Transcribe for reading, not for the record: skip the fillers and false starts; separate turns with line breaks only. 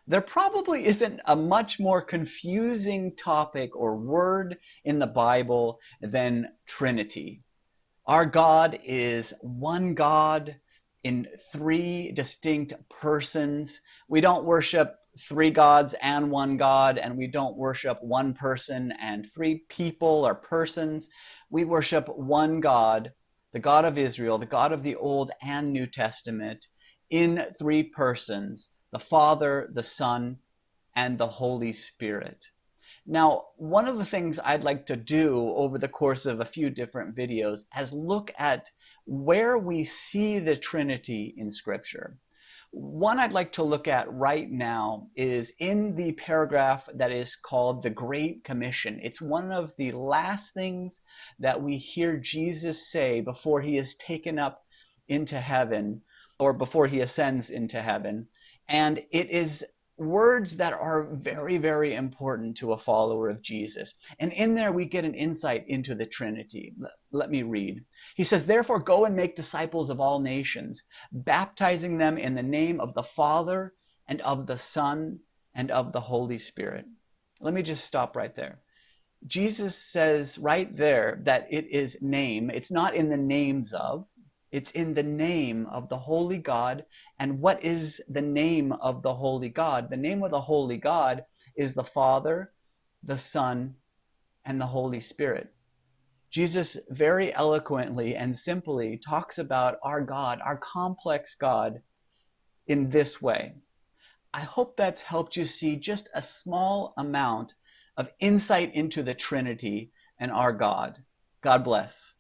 There probably isn't a much more confusing topic or word in the Bible than Trinity. Our God is one God in three distinct persons. We don't worship three gods and one God, and we don't worship one person and three people or persons. We worship one God, the God of Israel, the God of the Old and New Testament, in three persons, the Father, the Son, and the Holy Spirit. Now, one of the things I'd like to do over the course of a few different videos is look at where we see the Trinity in Scripture. One I'd like to look at right now is in the paragraph that is called the Great Commission. It's one of the last things that we hear Jesus say before he is taken up into heaven or before he ascends into heaven. And it is words that are very, very important to a follower of Jesus. And in there, we get an insight into the Trinity. Let me read. He says, "Therefore, go and make disciples of all nations, baptizing them in the name of the Father and of the Son and of the Holy Spirit." Let me just stop right there. Jesus says right there that it is name. It's not in the names of, it's in the name of the Holy God. And what is the name of the Holy God? The name of the Holy God is the Father, the Son, and the Holy Spirit. Jesus very eloquently and simply talks about our God, our complex God, in this way. I hope that's helped you see just a small amount of insight into the Trinity and our God. God bless.